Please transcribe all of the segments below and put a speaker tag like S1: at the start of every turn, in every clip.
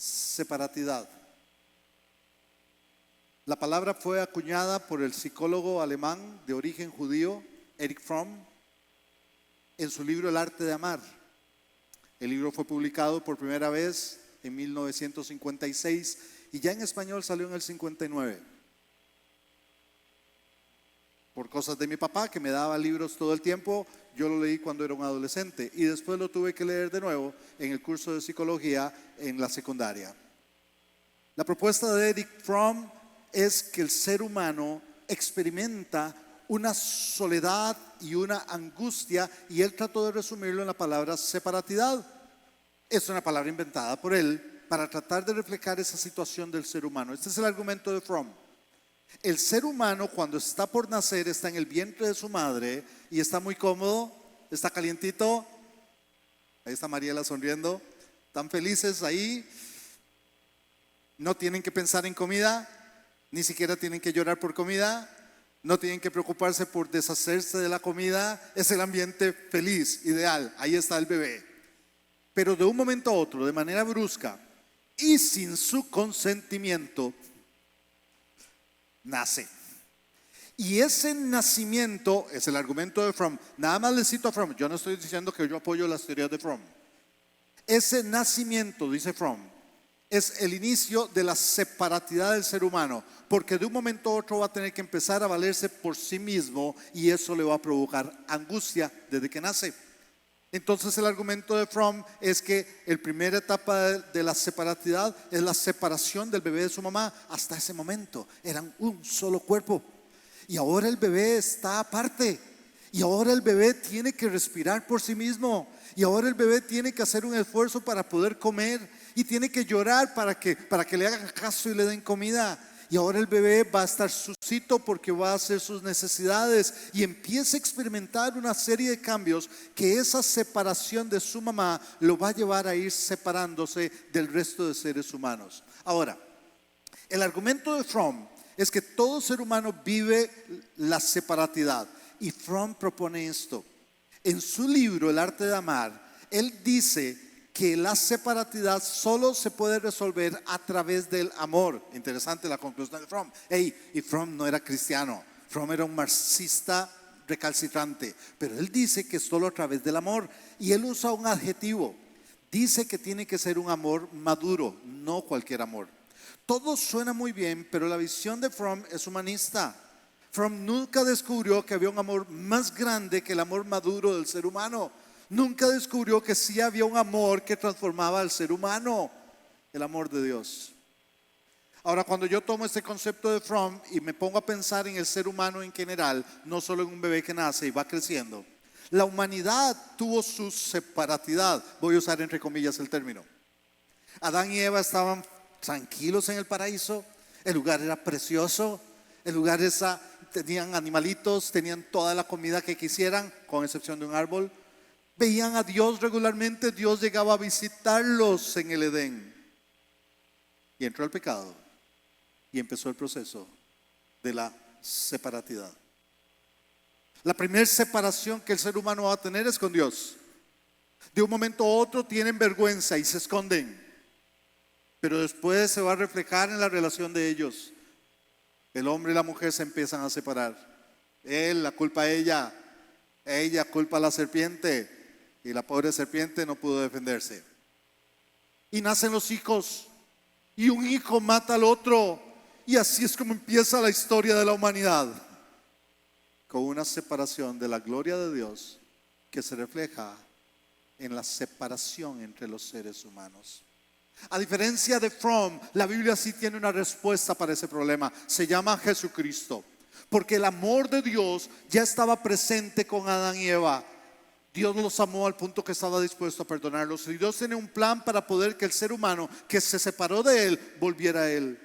S1: separatidad. La palabra fue acuñada por el psicólogo alemán de origen judío, Erich Fromm, en su libro El arte de amar. El libro fue publicado por primera vez en 1956 y ya en español salió en el 59. Por cosas de mi papá, que me daba libros todo el tiempo, yo lo leí cuando era un adolescente y después lo tuve que leer de nuevo en el curso de psicología en la secundaria. La propuesta de Erich Fromm es que el ser humano experimenta una soledad y una angustia, y él trató de resumirlo en la palabra separatidad. Es una palabra inventada por él para tratar de reflejar esa situación del ser humano. Este es el argumento de Fromm. El ser humano, cuando está por nacer, está en el vientre de su madre y está muy cómodo, está calientito. Ahí está Mariela sonriendo. Están felices ahí. No tienen que pensar en comida, ni siquiera tienen que llorar por comida, no tienen que preocuparse por deshacerse de la comida. Es el ambiente feliz, ideal. Ahí está el bebé. Pero de un momento a otro, de manera brusca y sin su consentimiento, nace. Y ese nacimiento es el argumento de Fromm. Nada más le cito a Fromm. Yo no estoy diciendo que yo apoyo las teorías de Fromm. Ese nacimiento, dice Fromm, es el inicio de la separatidad del ser humano, porque de un momento a otro va a tener que empezar a valerse por sí mismo y eso le va a provocar angustia desde que nace. Entonces el argumento de Fromm es que la primera etapa de la separatidad es la separación del bebé de su mamá. Hasta ese momento eran un solo cuerpo y ahora el bebé está aparte y ahora el bebé tiene que respirar por sí mismo y ahora el bebé tiene que hacer un esfuerzo para poder comer y tiene que llorar para que le hagan caso y le den comida. Y ahora el bebé va a estar sucito porque va a hacer sus necesidades y empieza a experimentar una serie de cambios que esa separación de su mamá lo va a llevar a ir separándose del resto de seres humanos. Ahora, el argumento de Fromm es que todo ser humano vive la separatidad y Fromm propone esto. En su libro El arte de amar, él dice que la separatidad solo se puede resolver a través del amor. Interesante la conclusión de Fromm. Y Fromm no era cristiano, Fromm era un marxista recalcitrante, pero él dice que solo a través del amor, y él usa un adjetivo. Dice que tiene que ser un amor maduro, no cualquier amor. Todo suena muy bien, pero la visión de Fromm es humanista. Fromm nunca descubrió que había un amor más grande que el amor maduro del ser humano. Nunca descubrió que sí había un amor que transformaba al ser humano, el amor de Dios. Ahora, cuando yo tomo este concepto de Fromm y me pongo a pensar en el ser humano en general, no solo en un bebé que nace y va creciendo, la humanidad tuvo su separatidad. Voy a usar entre comillas el término. Adán y Eva estaban tranquilos en el paraíso, el lugar era precioso, el lugar tenían animalitos, tenían toda la comida que quisieran, con excepción de un árbol. Veían a Dios regularmente, Dios llegaba a visitarlos en el Edén. Y entró el pecado y empezó el proceso de la separatidad. La primera separación que el ser humano va a tener es con Dios. De un momento a otro tienen vergüenza y se esconden, pero después se va a reflejar en la relación de ellos. El hombre y la mujer se empiezan a separar. Él la culpa a ella culpa a la serpiente. Y la pobre serpiente no pudo defenderse. Y nacen los hijos. Y un hijo mata al otro. Y así es como empieza la historia de la humanidad. Con una separación de la gloria de Dios que se refleja en la separación entre los seres humanos. A diferencia de Fromm, la Biblia sí tiene una respuesta para ese problema. Se llama Jesucristo. Porque el amor de Dios ya estaba presente con Adán y Eva. Dios los amó al punto que estaba dispuesto a perdonarlos. Y Dios tiene un plan para poder que el ser humano que se separó de Él volviera a Él.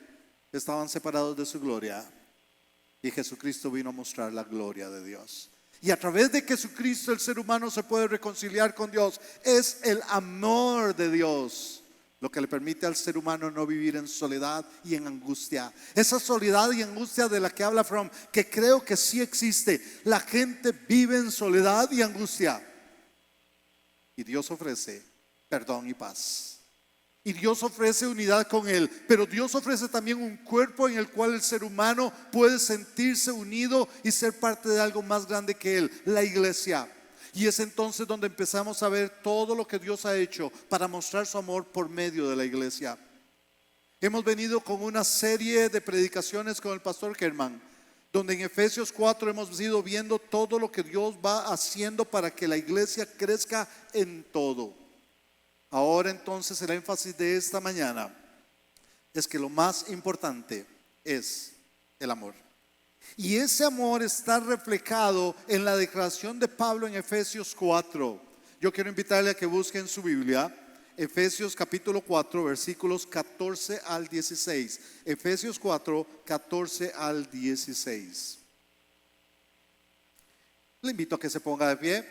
S1: Estaban separados de su gloria y Jesucristo vino a mostrar la gloria de Dios. Y a través de Jesucristo el ser humano se puede reconciliar con Dios. Es el amor de Dios lo que le permite al ser humano no vivir en soledad y en angustia. Esa soledad y angustia de la que habla Fromm, que creo que sí existe. La gente vive en soledad y angustia. Y Dios ofrece perdón y paz. Y Dios ofrece unidad con Él, pero Dios ofrece también un cuerpo en el cual el ser humano puede sentirse unido y ser parte de algo más grande que Él, la iglesia. Y es entonces donde empezamos a ver todo lo que Dios ha hecho para mostrar su amor por medio de la iglesia. Hemos venido con una serie de predicaciones con el pastor Germán, donde en Efesios 4 hemos ido viendo todo lo que Dios va haciendo para que la iglesia crezca en todo. Ahora entonces el énfasis de esta mañana es que lo más importante es el amor. Y ese amor está reflejado en la declaración de Pablo en Efesios 4. Yo quiero invitarle a que busquen su Biblia, Efesios capítulo 4, versículos 14 al 16. Efesios 4, 14 al 16. Le invito a que se ponga de pie.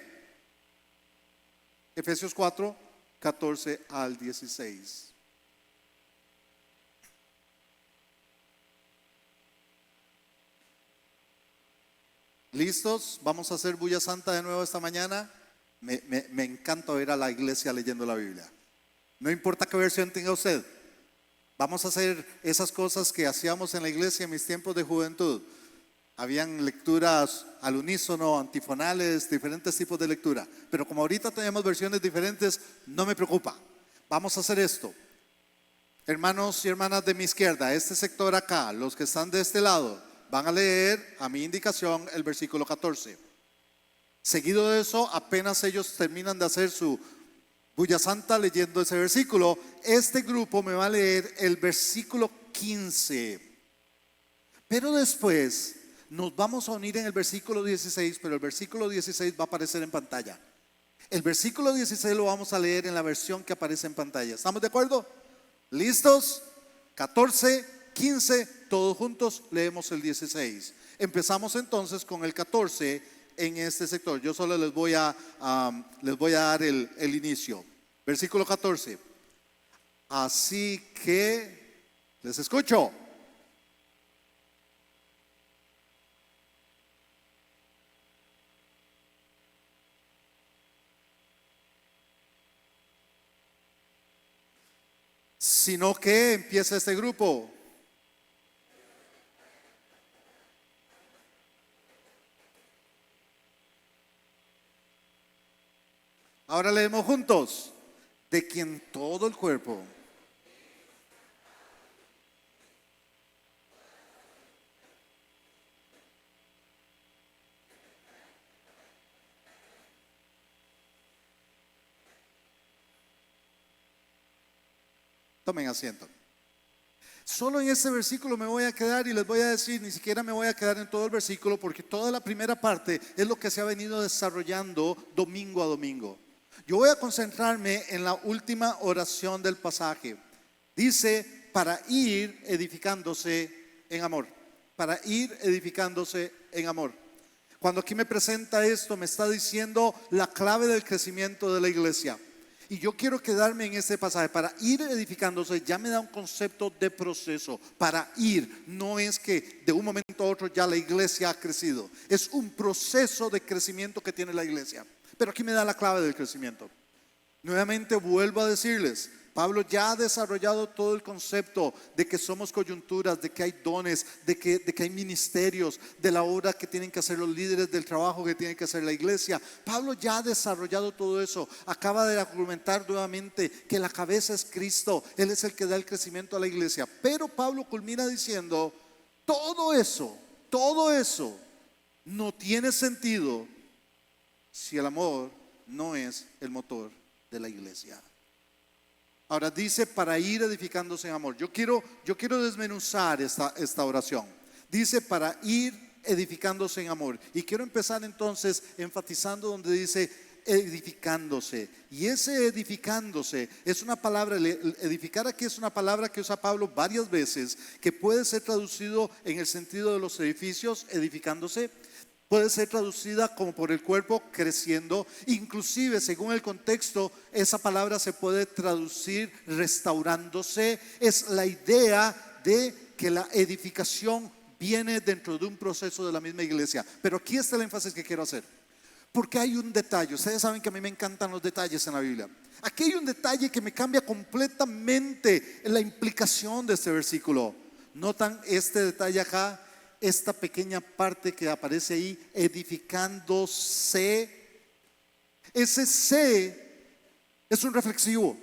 S1: Efesios 4, 14 al 16. ¿Listos? Vamos a hacer bulla santa de nuevo esta mañana. Me encanta ver a la iglesia leyendo la Biblia. No importa qué versión tenga usted. Vamos a hacer esas cosas que hacíamos en la iglesia en mis tiempos de juventud. Habían lecturas al unísono, antifonales, diferentes tipos de lectura. Pero como ahorita tenemos versiones diferentes, no me preocupa. Vamos a hacer esto. Hermanos y hermanas de mi izquierda, este sector acá, los que están de este lado, van a leer a mi indicación el versículo 14. Seguido de eso, apenas ellos terminan de hacer su bulla santa leyendo ese versículo, este grupo me va a leer el versículo 15. Pero después nos vamos a unir en el versículo 16, pero el versículo 16 va a aparecer en pantalla. El versículo 16 lo vamos a leer en la versión que aparece en pantalla. ¿Estamos de acuerdo? ¿Listos? 14, 15, todos juntos leemos el 16. Empezamos entonces con el 14 en este sector. Yo solo les voy a dar el inicio. Versículo 14. Así que, les escucho. Sino que empieza este grupo. Ahora leemos juntos. De quien todo el cuerpo. Tomen asiento. Solo en este versículo me voy a quedar y les voy a decir, ni siquiera me voy a quedar en todo el versículo porque toda la primera parte es lo que se ha venido desarrollando domingo a domingo. Yo voy a concentrarme en la última oración del pasaje. Dice, para ir edificándose en amor. Para ir edificándose en amor. Cuando aquí me presenta esto, me está diciendo la clave del crecimiento de la iglesia. Y yo quiero quedarme en este pasaje. Para ir edificándose ya me da un concepto de proceso. Para ir, no es que de un momento a otro ya la iglesia ha crecido. Es un proceso de crecimiento que tiene la iglesia. Pero aquí me da la clave del crecimiento. Nuevamente vuelvo a decirles, Pablo ya ha desarrollado todo el concepto de que somos coyunturas, de que hay dones, de que hay ministerios, de la obra que tienen que hacer los líderes, del trabajo que tiene que hacer la iglesia. Pablo ya ha desarrollado todo eso. Acaba de argumentar nuevamente que la cabeza es Cristo. Él es el que da el crecimiento a la iglesia. Pero Pablo culmina diciendo, todo eso no tiene sentido si el amor no es el motor de la iglesia. Ahora dice para ir edificándose en amor. Yo quiero desmenuzar esta oración. Dice para ir edificándose en amor. Y quiero empezar entonces enfatizando donde dice edificándose. Y ese edificándose es una palabra, edificar aquí es una palabra que usa Pablo varias veces, que puede ser traducido en el sentido de los edificios, edificándose. Puede ser traducida como por el cuerpo creciendo. Inclusive según el contexto esa palabra se puede traducir restaurándose. Es la idea de que la edificación viene dentro de un proceso de la misma iglesia. Pero aquí está el énfasis que quiero hacer. Porque hay un detalle. Ustedes saben que a mí me encantan los detalles en la Biblia. Aquí hay un detalle que me cambia completamente la implicación de este versículo. Notan este detalle acá, esta pequeña parte que aparece ahí, edificándose. Ese se es un reflexivo.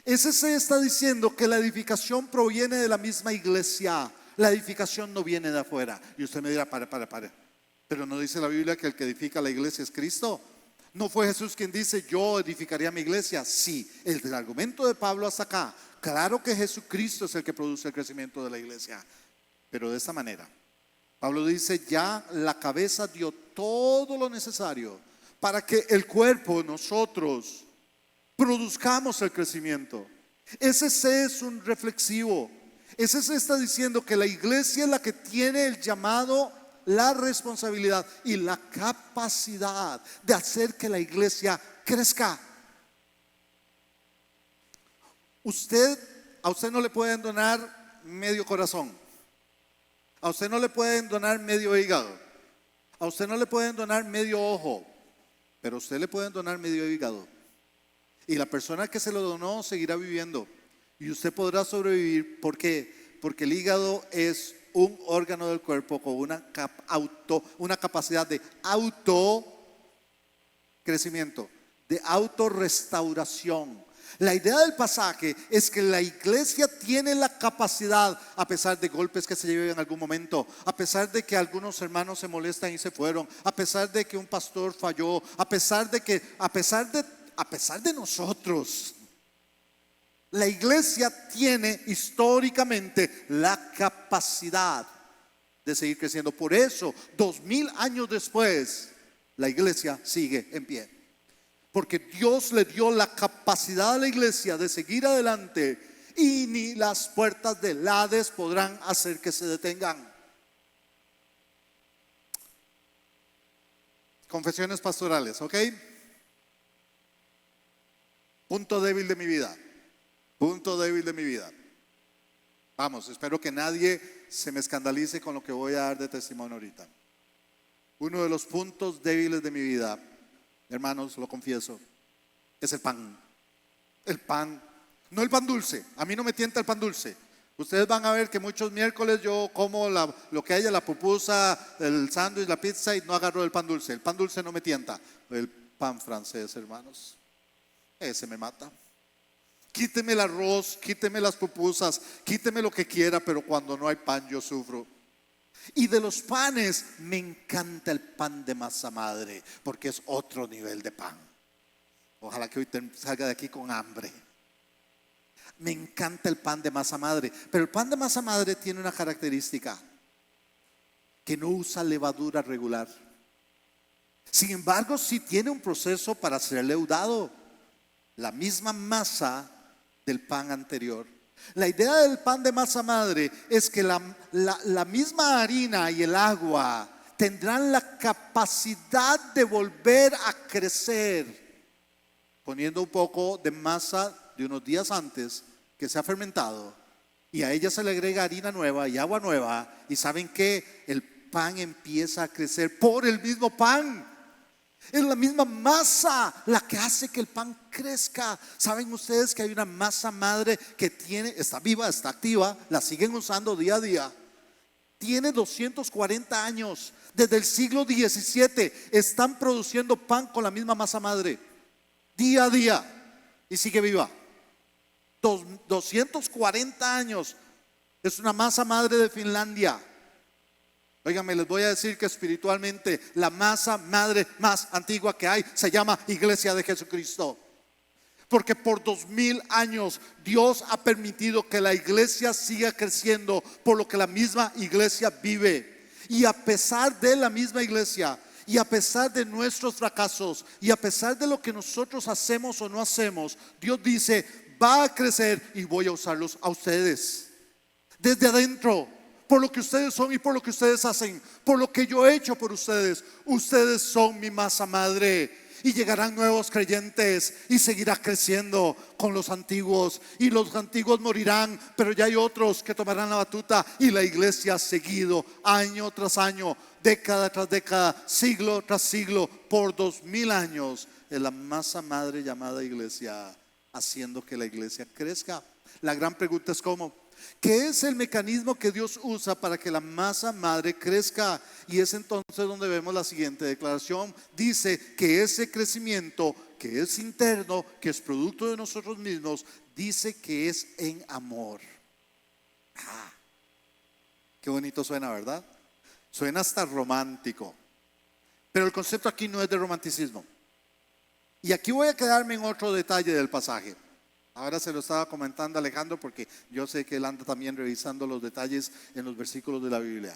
S1: Ese se está diciendo que la edificación proviene de la misma iglesia. La edificación no viene de afuera. Y usted me dirá, para. Pero no dice la Biblia que el que edifica la iglesia es Cristo. ¿No fue Jesús quien dice, yo edificaría mi iglesia? Sí, el argumento de Pablo hasta acá. Claro que Jesucristo es el que produce el crecimiento de la iglesia. Pero de esta manera, Pablo dice, ya la cabeza dio todo lo necesario para que el cuerpo, nosotros, produzcamos el crecimiento. Ese se es un reflexivo. Ese se está diciendo que la iglesia es la que tiene el llamado, la responsabilidad y la capacidad de hacer que la iglesia crezca. A usted no le pueden donar medio corazón. A usted no le pueden donar medio hígado. A usted no le pueden donar medio ojo. Pero a usted le pueden donar medio hígado. Y la persona que se lo donó seguirá viviendo. Y usted podrá sobrevivir. ¿Por qué? Porque el hígado es un órgano del cuerpo con una capacidad de autocrecimiento, de autorrestauración. La idea del pasaje es que la iglesia tiene la capacidad, a pesar de golpes que se lleven en algún momento, a pesar de que algunos hermanos se molestan y se fueron, a pesar de que un pastor falló, a pesar de nosotros, la iglesia tiene históricamente la capacidad de seguir creciendo. Por eso, 2000 años después, la iglesia sigue en pie. Porque Dios le dio la capacidad a la iglesia de seguir adelante y ni las puertas del Hades podrán hacer que se detengan. Confesiones pastorales, ¿ok? Punto débil de mi vida. Punto débil de mi vida. Vamos, espero que nadie se me escandalice con lo que voy a dar de testimonio ahorita. Uno de los puntos débiles de mi vida, hermanos, lo confieso, es el pan. El pan, no el pan dulce. A mí no me tienta el pan dulce. Ustedes van a ver que muchos miércoles yo como lo que haya, la pupusa, el sándwich, la pizza, y no agarro el pan dulce. El pan dulce no me tienta. El pan francés, hermanos, ese me mata. Quíteme el arroz, quíteme las pupusas, quíteme lo que quiera, pero cuando no hay pan yo sufro. Y de los panes me encanta el pan de masa madre, porque es otro nivel de pan. Ojalá que hoy salga de aquí con hambre. Me encanta el pan de masa madre, pero el pan de masa madre tiene una característica, que no usa levadura regular. Sin embargo, sí tiene un proceso para ser leudado, la misma masa del pan anterior. La idea del pan de masa madre es que la misma harina y el agua tendrán la capacidad de volver a crecer, poniendo un poco de masa de unos días antes que se ha fermentado, y a ella se le agrega harina nueva y agua nueva, y saben que el pan empieza a crecer por el mismo pan. Es la misma masa la que hace que el pan crezca. ¿Saben ustedes que hay una masa madre que está viva, está activa, la siguen usando día a día? Tiene 240 años. Desde el siglo XVII están produciendo pan con la misma masa madre, día a día, y sigue viva. 240 años. Es una masa madre de Finlandia. Óigame, les voy a decir que espiritualmente la masa madre más antigua que hay se llama Iglesia de Jesucristo. Porque por 2000 años Dios ha permitido que la iglesia siga creciendo, por lo que la misma iglesia vive. Y a pesar de la misma iglesia, y a pesar de nuestros fracasos, y a pesar de lo que nosotros hacemos o no hacemos, Dios dice, va a crecer y voy a usarlos a ustedes. Desde adentro, por lo que ustedes son y por lo que ustedes hacen, por lo que yo he hecho por ustedes. Ustedes son mi masa madre. y llegarán nuevos creyentes y seguirá creciendo con los antiguos, y los antiguos morirán, pero ya hay otros que tomarán la batuta, y la iglesia ha seguido año tras año, década tras década, siglo tras siglo, por 2000 años, en la masa madre llamada iglesia, haciendo que la iglesia crezca. La gran pregunta es ¿cómo? ¿Qué es el mecanismo que Dios usa para que la masa madre crezca? Y es entonces donde vemos la siguiente declaración. Dice que ese crecimiento que es interno, que es producto de nosotros mismos, dice que es en amor. Qué bonito suena, ¿verdad? Suena hasta romántico. Pero el concepto aquí no es de romanticismo. Y aquí voy a quedarme en otro detalle del pasaje. Ahora se lo estaba comentando Alejandro porque yo sé que él anda también revisando los detalles en los versículos de la Biblia.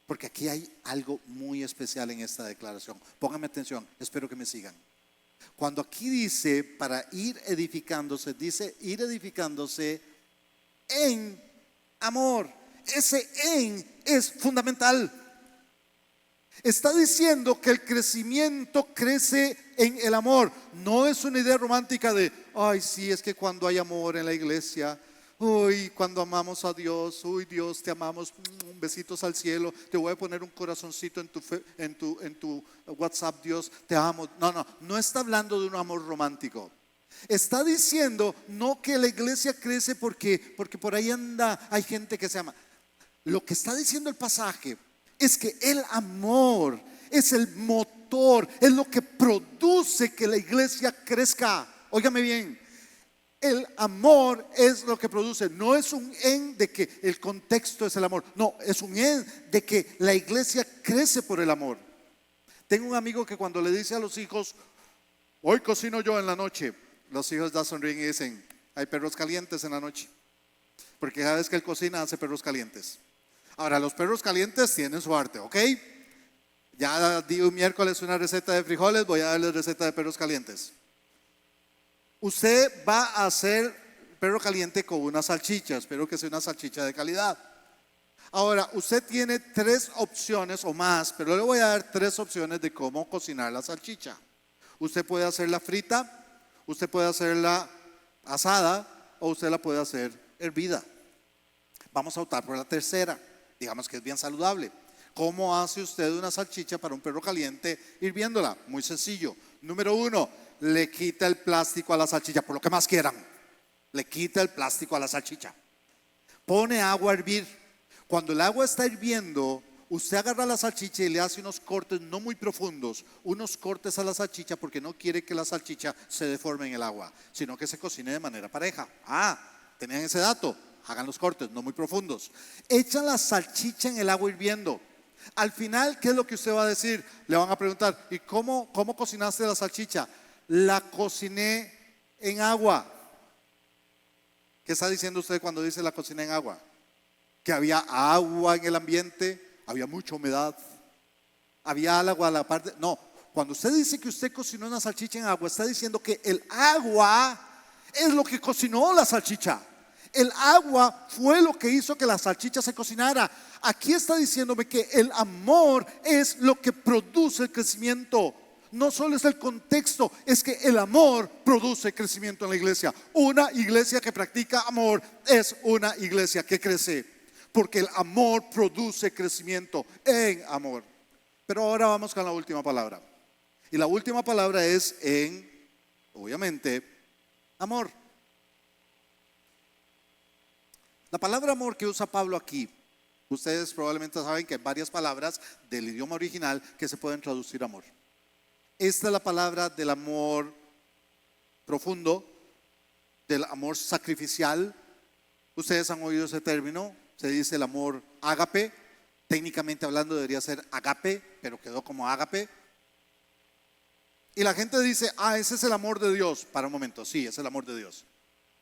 S1: Porque aquí hay algo muy especial en esta declaración. Pónganme atención, espero que me sigan. Cuando aquí dice para ir edificándose, dice ir edificándose en amor. Ese en es fundamental. Está diciendo que el crecimiento crece en el amor. No es una idea romántica de, ay, sí, es que cuando hay amor en la iglesia, uy, cuando amamos a Dios, uy, Dios, te amamos, besitos al cielo, te voy a poner un corazoncito en tu WhatsApp, Dios, te amo. No está hablando de un amor romántico. Está diciendo no que la iglesia crece porque por ahí hay gente que se ama. Lo que está diciendo el pasaje es que el amor es el motor, es lo que produce que la iglesia crezca. Óigame bien, el amor es lo que produce. No es un en de que el contexto es el amor. No, es un en de que la iglesia crece por el amor. Tengo un amigo que cuando le dice a los hijos, hoy cocino yo en la noche, los hijos ya sonríen y dicen, hay perros calientes en la noche. Porque cada vez que él cocina hace perros calientes. Ahora, los perros calientes tienen su arte, ¿ok? Ya di un miércoles una receta de frijoles, voy a darles receta de perros calientes. Usted va a hacer perro caliente con una salchicha, espero que sea una salchicha de calidad. Ahora, usted tiene 3 opciones o más, pero le voy a dar 3 opciones de cómo cocinar la salchicha. Usted puede hacerla frita, usted puede hacerla asada o usted la puede hacer hervida. Vamos a optar por la tercera. Digamos que es bien saludable. ¿Cómo hace usted una salchicha para un perro caliente hirviéndola? Muy sencillo. Número 1, le quita el plástico a la salchicha, por lo que más quieran. Le quita el plástico a la salchicha. Pone agua a hervir. Cuando el agua está hirviendo, usted agarra la salchicha y le hace unos cortes no muy profundos, unos cortes a la salchicha porque no quiere que la salchicha se deforme en el agua, sino que se cocine de manera pareja. ¿Tenían ese dato? Hagan los cortes, no muy profundos. Echan la salchicha en el agua hirviendo. Al final, ¿qué es lo que usted va a decir? Le van a preguntar, ¿y cómo cocinaste la salchicha? La cociné en agua. ¿Qué está diciendo usted cuando dice la cociné en agua? Que había agua en el ambiente, había mucha humedad, había agua a la parte. No, cuando usted dice que usted cocinó una salchicha en agua, está diciendo que el agua es lo que cocinó la salchicha. El agua fue lo que hizo que la salchicha se cocinara. Aquí está diciéndome que el amor es lo que produce el crecimiento. No solo es el contexto, es que el amor produce crecimiento en la iglesia. Una iglesia que practica amor es una iglesia que crece, porque el amor produce crecimiento en amor. Pero ahora vamos con la última palabra. Y la última palabra es en, obviamente, amor. La palabra amor que usa Pablo aquí, ustedes probablemente saben que hay varias palabras del idioma original que se pueden traducir amor. Esta es la palabra del amor profundo, del amor sacrificial. Ustedes han oído ese término, se dice el amor ágape. Técnicamente hablando debería ser agape, pero quedó como ágape. Y la gente dice, ese es el amor de Dios. Para un momento, sí, es el amor de Dios.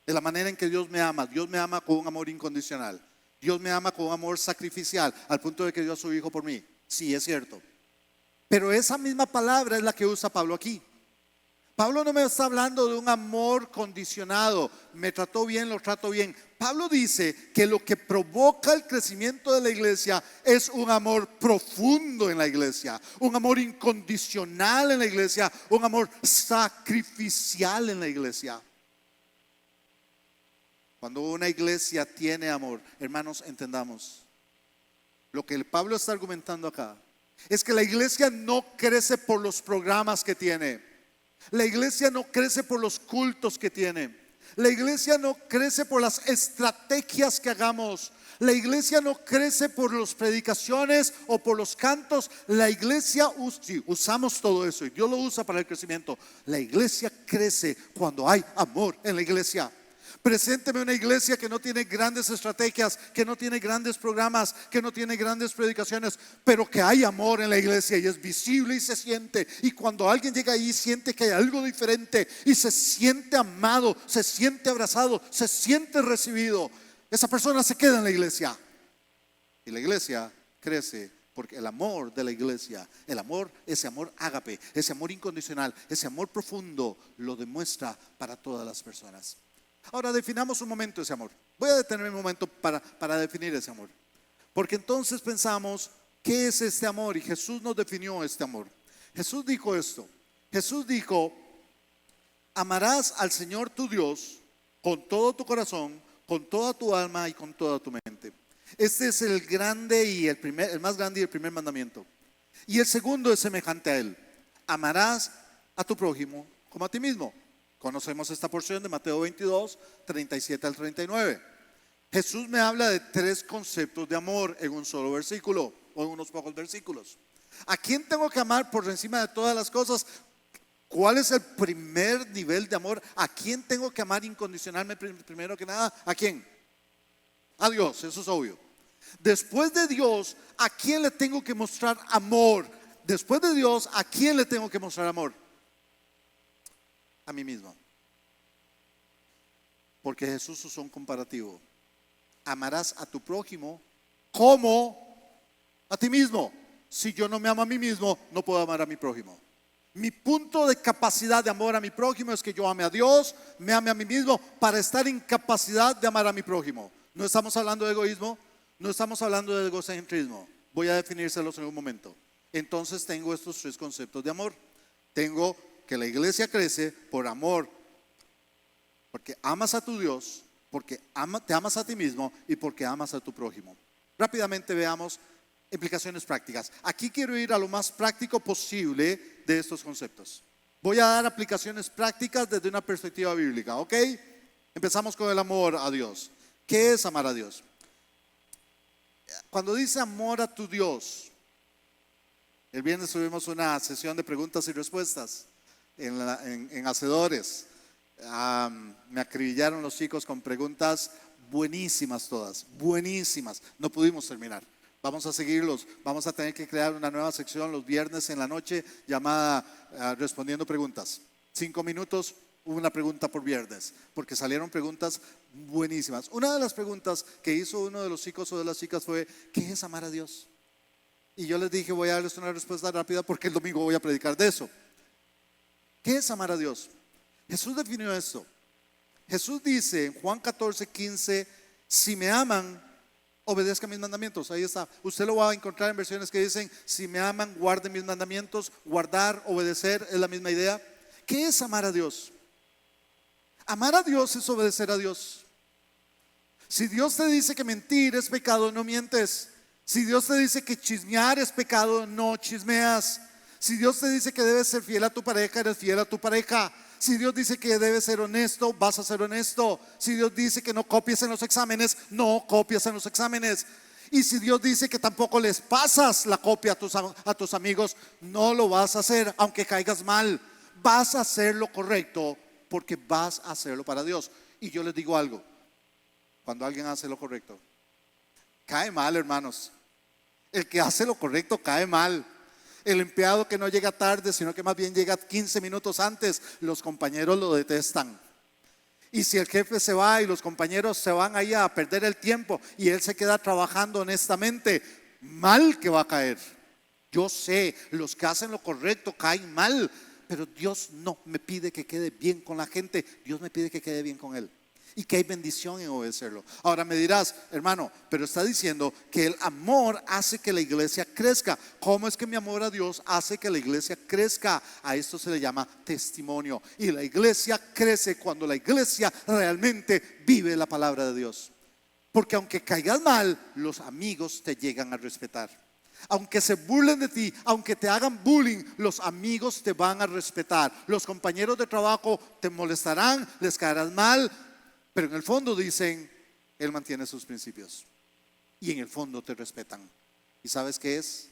S1: De la manera en que Dios me ama. Dios me ama con un amor incondicional. Dios me ama con un amor sacrificial, al punto de que dio a su hijo por mí. Sí, es cierto. Pero esa misma palabra es la que usa Pablo aquí. Pablo no me está hablando de un amor condicionado, me trató bien, lo trato bien. Pablo dice que lo que provoca el crecimiento de la iglesia es un amor profundo en la iglesia, un amor incondicional en la iglesia, un amor sacrificial en la iglesia. Cuando una iglesia tiene amor, hermanos, entendamos, lo que Pablo está argumentando acá es que la iglesia no crece por los programas que tiene. La iglesia no crece por los cultos que tiene. La iglesia no crece por las estrategias que hagamos. La iglesia no crece por las predicaciones o por los cantos. La iglesia, sí, usamos todo eso y Dios lo usa para el crecimiento. La iglesia crece cuando hay amor en la iglesia. Presénteme una iglesia que no tiene grandes estrategias, que no tiene grandes programas, que no tiene grandes predicaciones, pero que hay amor en la iglesia y es visible y se siente. Y cuando alguien llega ahí siente que hay algo diferente y se siente amado, se siente abrazado, se siente recibido. Esa persona se queda en la iglesia. Y la iglesia crece porque el amor de la iglesia, el amor, ese amor ágape, ese amor incondicional, ese amor profundo, lo demuestra para todas las personas. Ahora definamos un momento ese amor. Voy a detenerme un momento para definir ese amor. Porque entonces pensamos, ¿qué es este amor? Y Jesús nos definió este amor. Jesús dijo esto. Jesús dijo, amarás al Señor tu Dios con todo tu corazón, con toda tu alma y con toda tu mente. Este es el grande y el más grande y el primer mandamiento. Y el segundo es semejante a él. Amarás a tu prójimo como a ti mismo. Conocemos esta porción de Mateo 22, 37 al 39. Jesús me habla de tres conceptos de amor en un solo versículo o en unos pocos versículos. ¿A quién tengo que amar por encima de todas las cosas? ¿Cuál es el primer nivel de amor? ¿A quién tengo que amar incondicionalmente primero que nada? ¿A quién? A Dios, eso es obvio. Después de Dios, ¿a quién le tengo que mostrar amor? Después de Dios, ¿a quién le tengo que mostrar amor? A mí mismo. Porque Jesús usó un comparativo. Amarás a tu prójimo como a ti mismo. Si yo no me amo a mí mismo, no puedo amar a mi prójimo. Mi punto de capacidad de amor a mi prójimo es que yo ame a Dios, me ame a mí mismo para estar en capacidad de amar a mi prójimo. No estamos hablando de egoísmo, no estamos hablando de egocentrismo. Voy a definírselos en un momento. Entonces tengo estos tres conceptos de amor. Tengo que la iglesia crece por amor, porque amas a tu Dios, porque te amas a ti mismo y porque amas a tu prójimo. Rápidamente veamos implicaciones prácticas. Aquí quiero ir a lo más práctico posible de estos conceptos. Voy a dar aplicaciones prácticas desde una perspectiva bíblica, ¿ok? Empezamos con el amor a Dios. ¿Qué es amar a Dios? Cuando dice amor a tu Dios, el viernes tuvimos una sesión de preguntas y respuestas en Hacedores. Me acribillaron los chicos con preguntas buenísimas todas, buenísimas. No pudimos terminar. Vamos a seguirlos. Vamos a tener que crear una nueva sección los viernes en la noche llamada Respondiendo Preguntas. 5 minutos, una pregunta por viernes, porque salieron preguntas buenísimas. Una de las preguntas que hizo uno de los chicos o de las chicas fue: ¿qué es amar a Dios? Y yo les dije, voy a darles una respuesta rápida porque el domingo voy a predicar de eso. ¿Qué es amar a Dios? Jesús definió esto. Jesús dice en Juan 14, 15, si me aman, obedezcan mis mandamientos. Ahí está. Usted lo va a encontrar en versiones que dicen, si me aman, guarden mis mandamientos. Guardar, obedecer, es la misma idea. ¿Qué es amar a Dios? Amar a Dios es obedecer a Dios. Si Dios te dice que mentir es pecado, no mientes. Si Dios te dice que chismear es pecado, no chismeas. Si Dios te dice que debes ser fiel a tu pareja, eres fiel a tu pareja. Si Dios dice que debes ser honesto, vas a ser honesto. Si Dios dice que no copies en los exámenes, no copias en los exámenes. Y si Dios dice que tampoco les pasas la copia a tus amigos, no lo vas a hacer, aunque caigas mal. Vas a hacer lo correcto porque vas a hacerlo para Dios. Y yo les digo algo, cuando alguien hace lo correcto, cae mal, hermanos. El que hace lo correcto cae mal. El empleado que no llega tarde, sino que más bien llega 15 minutos antes, los compañeros lo detestan. Y si el jefe se va y los compañeros se van ahí a perder el tiempo y él se queda trabajando honestamente, mal que va a caer. Yo sé, los que hacen lo correcto caen mal, pero Dios no me pide que quede bien con la gente, Dios me pide que quede bien con Él. Y que hay bendición en obedecerlo. Ahora me dirás, hermano, pero está diciendo que el amor hace que la iglesia crezca. ¿Cómo es que mi amor a Dios hace que la iglesia crezca? A esto se le llama testimonio. Y la iglesia crece cuando la iglesia realmente vive la palabra de Dios. Porque aunque caigas mal, los amigos te llegan a respetar. Aunque se burlen de ti, aunque te hagan bullying, los amigos te van a respetar. Los compañeros de trabajo te molestarán, les caerás mal, pero en el fondo dicen, Él mantiene sus principios. Y en el fondo te respetan. ¿Y sabes qué es?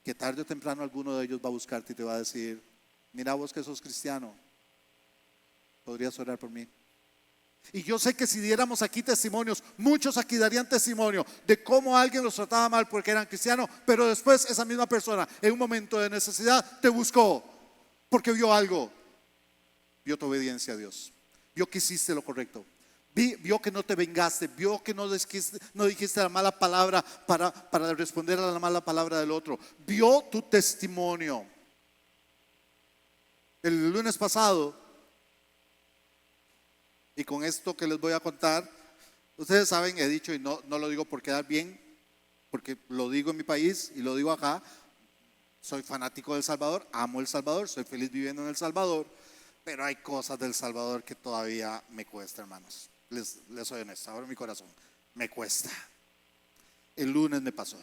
S1: Que tarde o temprano alguno de ellos va a buscarte y te va a decir, mira vos que sos cristiano, ¿podrías orar por mí? Y yo sé que si diéramos aquí testimonios, muchos aquí darían testimonio de cómo alguien los trataba mal porque eran cristianos, pero después esa misma persona en un momento de necesidad te buscó porque vio algo, vio tu obediencia a Dios, vio que hiciste lo correcto, vio que no te vengaste, vio que no dijiste la mala palabra para responder a la mala palabra del otro, vio tu testimonio. El lunes pasado, y con esto que les voy a contar, ustedes saben, he dicho y no lo digo por quedar bien, porque lo digo en mi país y lo digo acá, soy fanático de El Salvador, amo El Salvador, soy feliz viviendo en El Salvador, pero hay cosas del Salvador que todavía me cuesta, hermanos. Les soy honesto, ahora mi corazón, me cuesta. El lunes me pasó,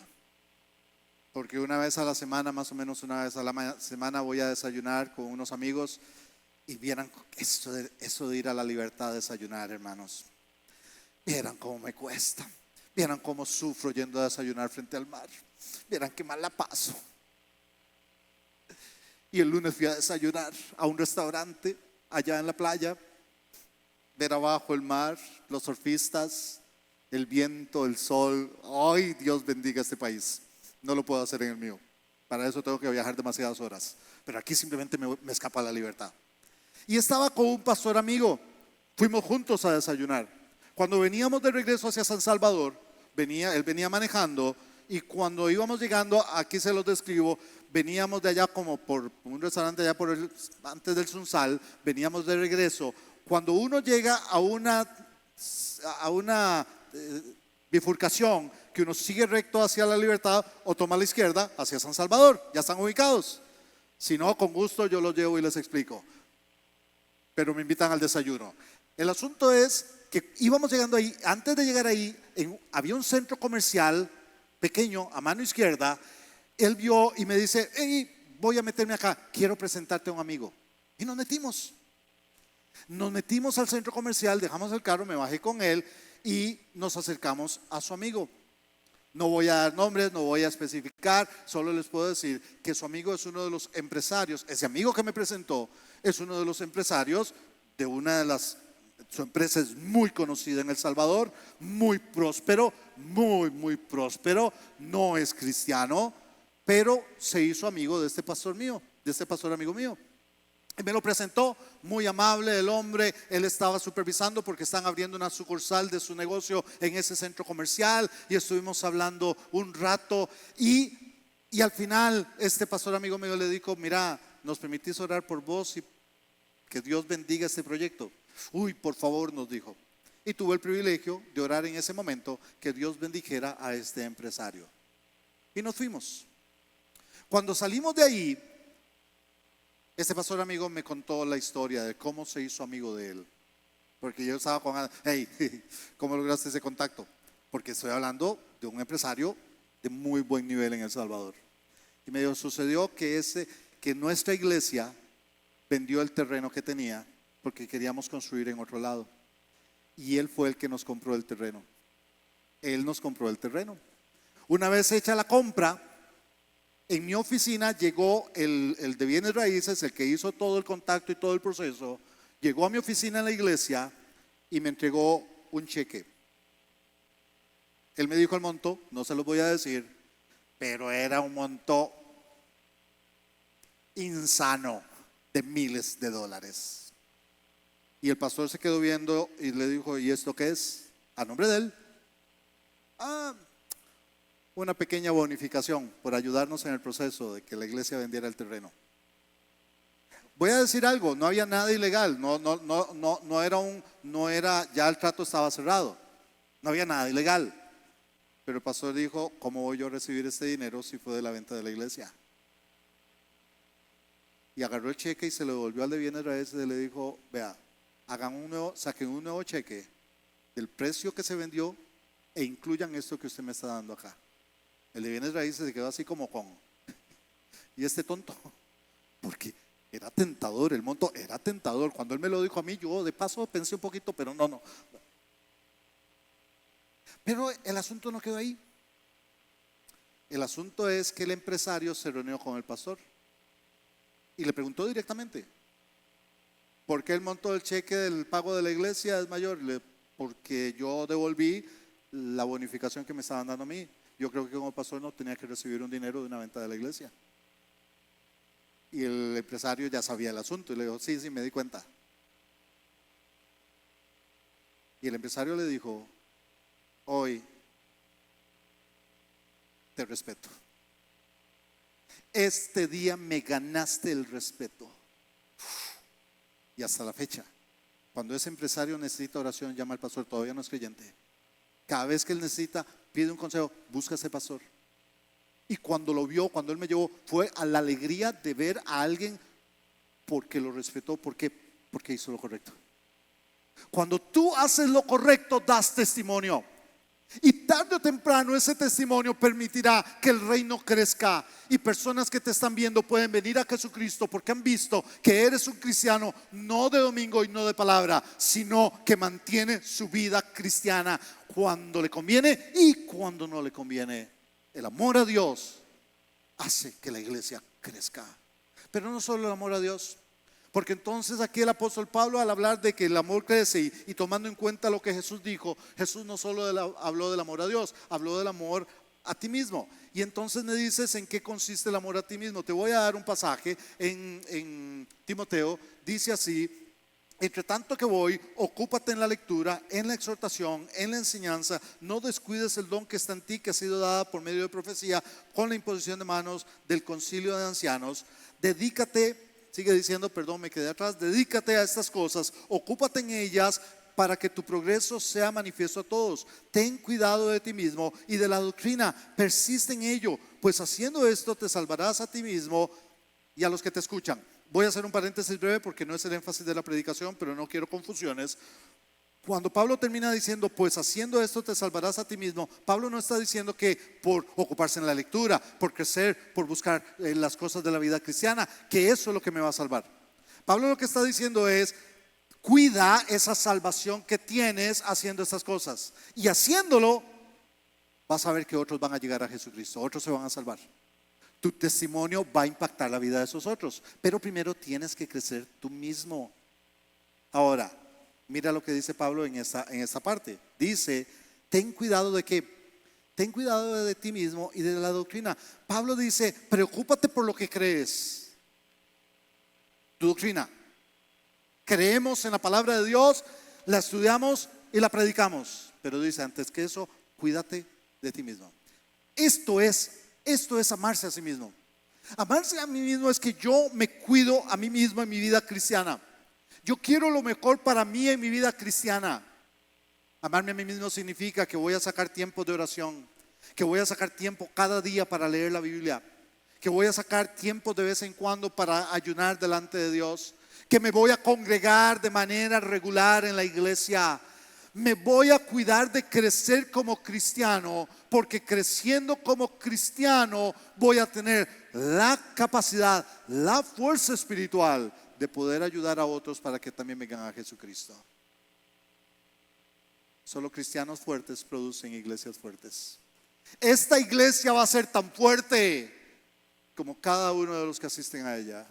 S1: porque una vez a la semana, más o menos una vez a la semana, voy a desayunar con unos amigos. Y vieran eso de ir a La Libertad a desayunar, hermanos. Vieran cómo me cuesta. Vieran cómo sufro yendo a desayunar frente al mar. Vieran qué mal la paso. Y el lunes fui a desayunar a un restaurante allá en la playa. Ver abajo el mar, los surfistas, el viento, el sol. Ay, Dios bendiga este país. No lo puedo hacer en el mío. Para eso tengo que viajar demasiadas horas. Pero aquí simplemente me escapa la libertad. Y estaba con un pastor amigo, fuimos juntos a desayunar. Cuando veníamos de regreso hacia San Salvador, él venía manejando, y cuando íbamos llegando, aquí se los describo, veníamos de allá como por un restaurante allá antes del Sunsal, veníamos de regreso. Cuando uno llega a una bifurcación, que uno sigue recto hacia La Libertad o toma a la izquierda hacia San Salvador, ya están ubicados. Si no, con gusto yo los llevo y les explico. Pero me invitan al desayuno. El asunto es que íbamos llegando ahí. Antes de llegar ahí, había un centro comercial pequeño a mano izquierda. Él vio y me dice, hey, voy a meterme acá, quiero presentarte a un amigo. Y nos metimos al centro comercial, dejamos el carro, me bajé con él y nos acercamos a su amigo. No voy a dar nombres, no voy a especificar, solo les puedo decir que su amigo es uno de los empresarios. Ese amigo que me presentó es uno de los empresarios de su empresa es muy conocida en El Salvador, muy próspero, muy próspero, no es cristiano, pero se hizo amigo de este pastor amigo mío. Y me lo presentó, muy amable el hombre. Él estaba supervisando porque están abriendo una sucursal de su negocio en ese centro comercial. Y estuvimos hablando un rato. Y al final este pastor amigo mío le dijo, mira, ¿nos permitís orar por vos y que Dios bendiga este proyecto? Uy, por favor, nos dijo. Y tuve el privilegio de orar en ese momento que Dios bendijera a este empresario. Y nos fuimos. Cuando salimos de ahí, este pastor amigo me contó la historia de cómo se hizo amigo de él. Porque yo estaba con, hey, ¿cómo lograste ese contacto? Porque estoy hablando de un empresario de muy buen nivel en El Salvador. Y me dijo, sucedió que nuestra iglesia vendió el terreno que tenía porque queríamos construir en otro lado. Y él fue el que nos compró el terreno. Él nos compró el terreno. Una vez hecha la compra, en mi oficina llegó el de bienes raíces, el que hizo todo el contacto y todo el proceso, llegó a mi oficina en la iglesia y me entregó un cheque. Él me dijo el monto, no se los voy a decir, pero era un monto insano de miles de dólares. Y el pastor se quedó viendo y le dijo, ¿y esto qué es? A nombre de él. Una pequeña bonificación por ayudarnos en el proceso de que la iglesia vendiera el terreno. voy a decir algo, no había nada ilegal, no era, ya el trato estaba cerrado, no había nada ilegal. Pero el pastor dijo, ¿cómo voy yo a recibir este dinero si fue de la venta de la iglesia? Y agarró el cheque y se lo devolvió al de bienes raíces y le dijo, vea, saquen un nuevo cheque del precio que se vendió e incluyan esto que usted me está dando acá. El de bienes raíces se quedó así como con, y este tonto, porque era tentador, el monto era tentador. Cuando él me lo dijo a mí, yo de paso pensé un poquito, pero no. Pero el asunto no quedó ahí. El asunto es que el empresario se reunió con el pastor y le preguntó directamente, ¿por qué el monto del cheque del pago de la iglesia es mayor? Porque yo devolví la bonificación que me estaban dando a mí. Yo creo que como pastor no tenía que recibir un dinero de una venta de la iglesia. Y el empresario ya sabía el asunto y le dijo, sí, me di cuenta. Y el empresario le dijo, hoy te respeto. Este día me ganaste el respeto. Y hasta la fecha, cuando ese empresario necesita oración, llama al pastor, todavía no es creyente. Cada vez que él necesita, pide un consejo, busca a ese pastor. Y cuando lo vio, cuando él me llevó, fue a la alegría de ver a alguien porque lo respetó, porque hizo lo correcto. Cuando tú haces lo correcto, das testimonio. Y tarde o temprano ese testimonio permitirá que el reino crezca y personas que te están viendo pueden venir a Jesucristo porque han visto que eres un cristiano no de domingo y no de palabra, sino que mantiene su vida cristiana cuando le conviene y cuando no le conviene. El amor a Dios hace que la iglesia crezca. Pero no solo el amor a Dios, porque entonces aquí el apóstol Pablo, al hablar de que el amor crece y tomando en cuenta lo que Jesús dijo, Jesús no solo habló del amor a Dios, habló del amor a ti mismo. Y entonces me dices en qué consiste el amor a ti mismo. Te voy a dar un pasaje en Timoteo, dice así: entre tanto que voy, ocúpate en la lectura, en la exhortación, en la enseñanza. No descuides el don que está en ti, que ha sido dada por medio de profecía, con la imposición de manos del concilio de ancianos. Dedícate, sigue diciendo, perdón, me quedé atrás. Dedícate a estas cosas, ocúpate en ellas, para que tu progreso sea manifiesto a todos. Ten cuidado de ti mismo y de la doctrina, persiste en ello, pues haciendo esto te salvarás a ti mismo y a los que te escuchan. Voy a hacer un paréntesis breve porque no es el énfasis de la predicación, pero no quiero confusiones. Cuando Pablo termina diciendo, pues haciendo esto te salvarás a ti mismo, Pablo no está diciendo que por ocuparse en la lectura, por crecer, por buscar las cosas de la vida cristiana, que eso es lo que me va a salvar. Pablo lo que está diciendo es, cuida esa salvación que tienes haciendo estas cosas. Y haciéndolo, vas a ver que otros van a llegar a Jesucristo, otros se van a salvar. Tu testimonio va a impactar la vida de esos otros, pero primero tienes que crecer tú mismo. Ahora, mira lo que dice Pablo en esta parte. Dice, ten cuidado de qué. Ten cuidado de ti mismo y de la doctrina. Pablo dice, preocúpate por lo que crees. Tu doctrina. Creemos en la palabra de Dios, la estudiamos y la predicamos. Pero dice, antes que eso, cuídate de ti mismo. Esto es amarse a sí mismo. Amarse a mí mismo es que yo me cuido a mí mismo en mi vida cristiana. Yo quiero lo mejor para mí en mi vida cristiana. Amarme a mí mismo significa que voy a sacar tiempo de oración, que voy a sacar tiempo cada día para leer la Biblia, que voy a sacar tiempo de vez en cuando para ayunar delante de Dios, que me voy a congregar de manera regular en la iglesia. Me voy a cuidar de crecer como cristiano, porque creciendo como cristiano voy a tener la capacidad, la fuerza espiritual de poder ayudar a otros para que también vengan a Jesucristo. Solo cristianos fuertes producen iglesias fuertes. Esta iglesia va a ser tan fuerte como cada uno de los que asisten a ella.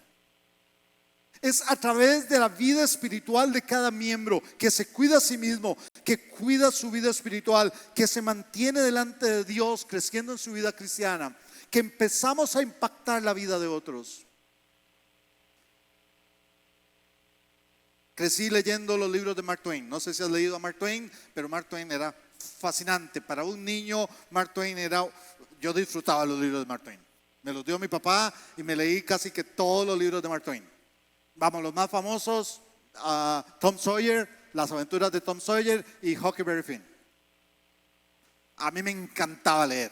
S1: Es a través de la vida espiritual de cada miembro que se cuida a sí mismo, que cuida su vida espiritual, que se mantiene delante de Dios creciendo en su vida cristiana, que empezamos a impactar la vida de otros. Crecí leyendo los libros de Mark Twain. No sé si has leído a Mark Twain, pero Mark Twain era fascinante. Para un niño, Mark Twain yo disfrutaba los libros de Mark Twain. Me los dio mi papá y me leí casi que todos los libros de Mark Twain. Vamos, los más famosos, Tom Sawyer, las aventuras de Tom Sawyer y Huckleberry Finn. A mí me encantaba leer.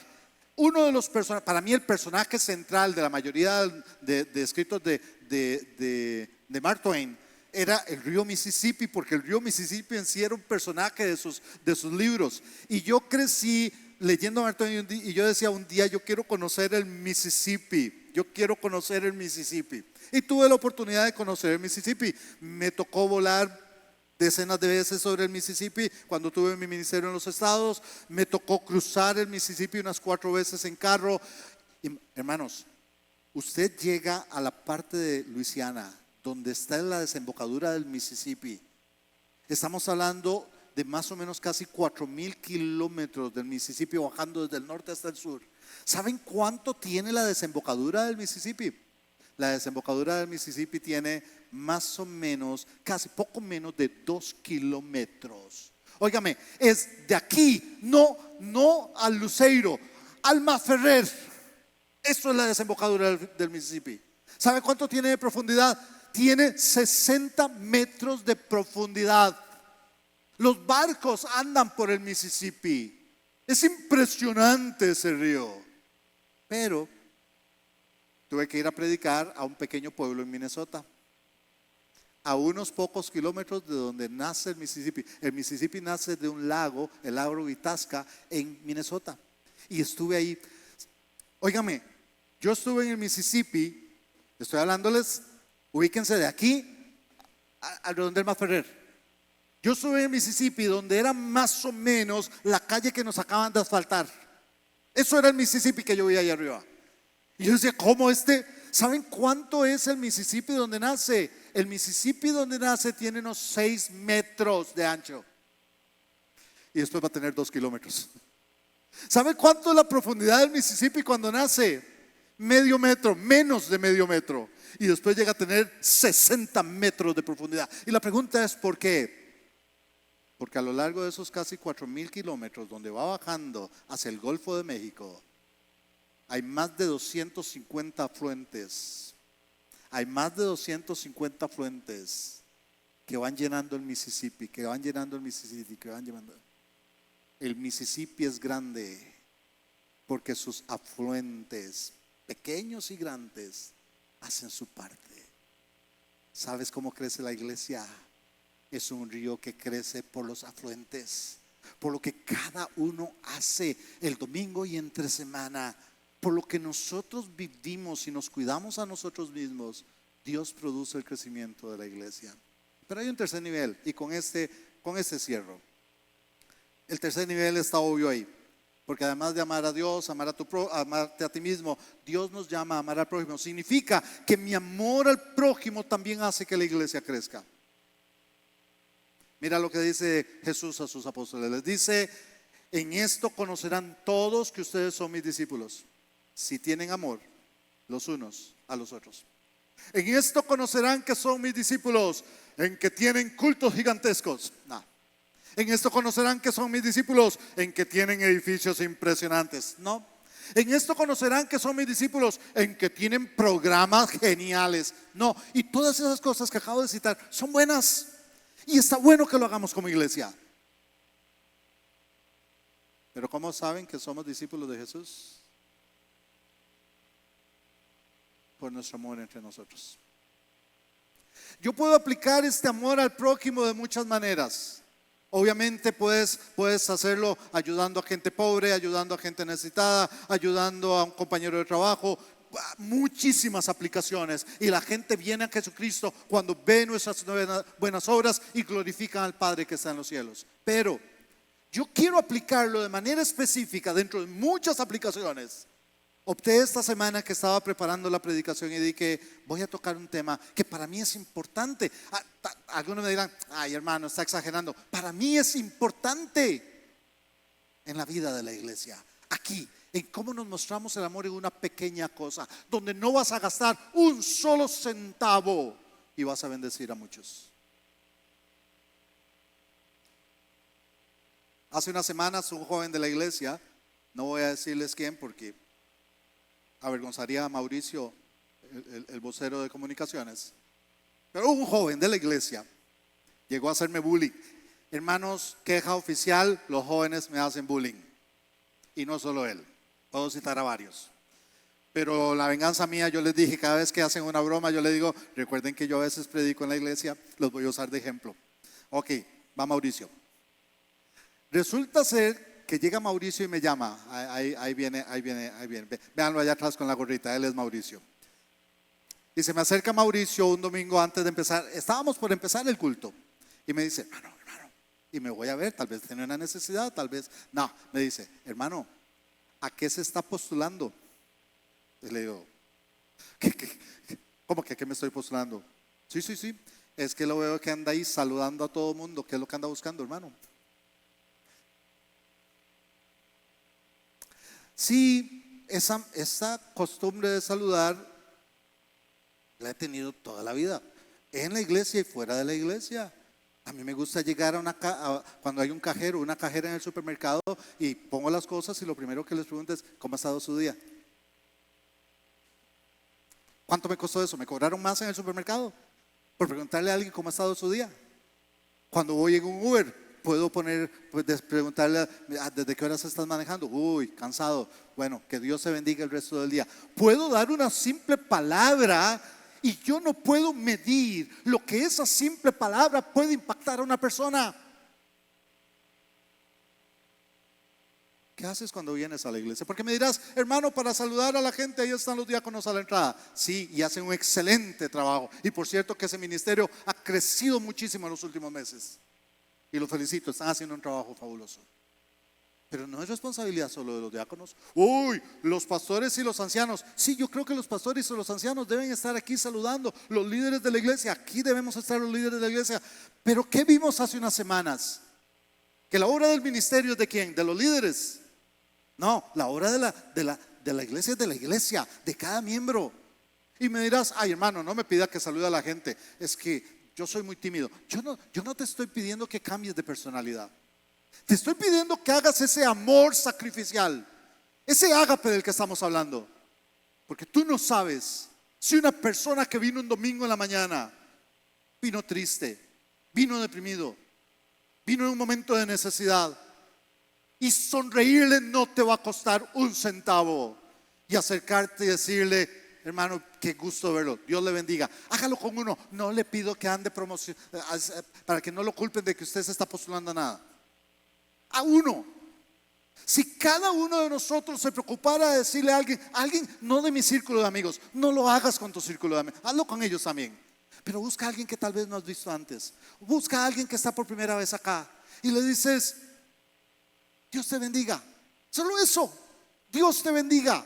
S1: Uno de los personajes, para mí el personaje central de la mayoría de escritos de Mark Twain era el río Mississippi, porque el río Mississippi en sí era un personaje de sus libros. Y yo crecí leyendo a Mark Twain y yo decía un día, yo quiero conocer el Mississippi, yo quiero conocer el Mississippi. Y tuve la oportunidad de conocer el Mississippi. Me tocó volar decenas de veces sobre el Mississippi cuando tuve mi ministerio en los estados. Me tocó cruzar el Mississippi unas 4 veces en carro. Y, hermanos, usted llega a la parte de Luisiana donde está en la desembocadura del Mississippi. Estamos hablando de más o menos casi 4,000 kilómetros del Mississippi, bajando desde el norte hasta el sur. ¿Saben cuánto tiene la desembocadura del Mississippi? La desembocadura del Mississippi tiene más o menos, casi poco menos de 2 kilómetros. Óigame, es de aquí, no al Luceiro, al Masferrer. Eso es la desembocadura del Mississippi. ¿Sabe cuánto tiene de profundidad? Tiene 60 metros de profundidad. Los barcos andan por el Mississippi. Es impresionante ese río. Pero tuve que ir a predicar a un pequeño pueblo en Minnesota, a unos pocos kilómetros de donde nace el Mississippi. El Mississippi nace de un lago, el lago Itasca, en Minnesota. Y estuve ahí. Óigame, yo estuve en el Mississippi, estoy hablándoles, ubíquense de aquí a donde el Masferrer. Yo estuve en el Mississippi, donde era más o menos la calle que nos acaban de asfaltar. Eso era el Mississippi que yo vi ahí arriba. Y yo decía, ¿cómo ¿saben cuánto es el Mississippi donde nace? El Mississippi donde nace tiene unos 6 metros de ancho. Y después va a tener 2 kilómetros. ¿Saben cuánto es la profundidad del Mississippi cuando nace? Medio metro, menos de medio metro. Y después llega a tener 60 metros de profundidad. Y la pregunta es, ¿por qué? Porque a lo largo de esos casi 4,000 kilómetros, donde va bajando hacia el Golfo de México, hay más de 250 afluentes. Hay más de 250 afluentes que van llenando el Mississippi, que van llenando el Mississippi, que van llenando. El Mississippi es grande porque sus afluentes, pequeños y grandes, hacen su parte. ¿Sabes cómo crece la iglesia? Es un río que crece por los afluentes, por lo que cada uno hace el domingo y entre semana. Por lo que nosotros vivimos y nos cuidamos a nosotros mismos, Dios produce el crecimiento de la iglesia. Pero hay un tercer nivel, y con este cierro. El tercer nivel está obvio ahí, porque además de amar a Dios, amarte a ti mismo, Dios nos llama a amar al prójimo. Significa que mi amor al prójimo también hace que la iglesia crezca. Mira lo que dice Jesús a sus apóstoles. Les dice, en esto conocerán todos que ustedes son mis discípulos, si tienen amor los unos a los otros. En esto conocerán que son mis discípulos, en que tienen cultos gigantescos. No. En esto conocerán que son mis discípulos, en que tienen edificios impresionantes. No. En esto conocerán que son mis discípulos, en que tienen programas geniales. No. Y todas esas cosas que acabo de citar son buenas. Y está bueno que lo hagamos como iglesia. Pero ¿cómo saben que somos discípulos de Jesús? Por nuestro amor entre nosotros. Yo puedo aplicar este amor al prójimo de muchas maneras. Obviamente puedes hacerlo ayudando a gente pobre, ayudando a gente necesitada, ayudando a un compañero de trabajo. Muchísimas aplicaciones. Y la gente viene a Jesucristo cuando ve nuestras buenas obras y glorifican al Padre que está en los cielos. Pero yo quiero aplicarlo de manera específica dentro de muchas aplicaciones. Opté esta semana que estaba preparando la predicación y dije, voy a tocar un tema que para mí es importante. Algunos me dirán, ay hermano, está exagerando. Para mí es importante en la vida de la iglesia. Aquí, en cómo nos mostramos el amor en una pequeña cosa, donde no vas a gastar un solo centavo y vas a bendecir a muchos. Hace unas semanas un joven de la iglesia, no voy a decirles quién porque avergonzaría a Mauricio, el vocero de comunicaciones, Pero un joven de la iglesia llegó a hacerme bullying. Hermanos, queja oficial, los jóvenes me hacen bullying. Y no solo él, puedo citar a varios. Pero la venganza mía, yo les dije, cada vez que hacen una broma, yo les digo, recuerden que yo a veces predico en la iglesia, los voy a usar de ejemplo. Ok, va Mauricio. Resulta ser que llega Mauricio y me llama. Ahí viene. Véanlo allá atrás con la gorrita, él es Mauricio. Y se me acerca Mauricio un domingo antes de empezar, estábamos por empezar el culto. Y me dice, hermano, y me voy a ver, tal vez tiene una necesidad, tal vez, no, me dice, hermano, ¿a qué se está postulando? Y le digo, ¿cómo que a qué me estoy postulando? Sí, es que lo veo que anda ahí saludando a todo mundo. ¿Qué es lo que anda buscando, hermano? Sí, esa costumbre de saludar la he tenido toda la vida, en la iglesia y fuera de la iglesia. A mí me gusta llegar cuando hay un cajero, una cajera en el supermercado, y pongo las cosas y lo primero que les pregunto es, ¿cómo ha estado su día? ¿Cuánto me costó eso? ¿Me cobraron más en el supermercado por preguntarle a alguien cómo ha estado su día? Cuando voy en un Uber, puedo preguntarle, ¿desde qué horas estás manejando? Uy, cansado. Bueno, que Dios te bendiga el resto del día. Puedo dar una simple palabra y yo no puedo medir lo que esa simple palabra puede impactar a una persona. ¿Qué haces cuando vienes a la iglesia? Porque me dirás, hermano, para saludar a la gente, ahí están los diáconos a la entrada. Sí, y hacen un excelente trabajo. Y por cierto que ese ministerio ha crecido muchísimo en los últimos meses. Y los felicito, están haciendo un trabajo fabuloso. Pero no es responsabilidad solo de los diáconos. Uy, los pastores y los ancianos. Sí, yo creo que los pastores y los ancianos deben estar aquí saludando. Los líderes de la iglesia, aquí debemos estar los líderes de la iglesia. Pero ¿qué vimos hace unas semanas? Que la obra del ministerio es de ¿quién? De los líderes. No, la obra de la iglesia es de la iglesia, de cada miembro. Y me dirás, ay hermano, no me pida que salude a la gente, es que yo soy muy tímido. Yo no te estoy pidiendo que cambies de personalidad. Te estoy pidiendo que hagas ese amor sacrificial, ese ágape del que estamos hablando. Porque tú no sabes si una persona que vino un domingo en la mañana, vino triste, vino deprimido, vino en un momento de necesidad, y sonreírle no te va a costar un centavo. Y acercarte y decirle, hermano, qué gusto verlo, Dios le bendiga. Hágalo con uno. No le pido que ande promoción para que no lo culpen de que usted se está postulando a nada. A uno. Si cada uno de nosotros se preocupara de decirle a alguien no de mi círculo de amigos, no lo hagas con tu círculo de amigos, hazlo con ellos también. Pero busca a alguien que tal vez no has visto antes. Busca a alguien que está por primera vez acá y le dices, Dios te bendiga. Solo eso, Dios te bendiga.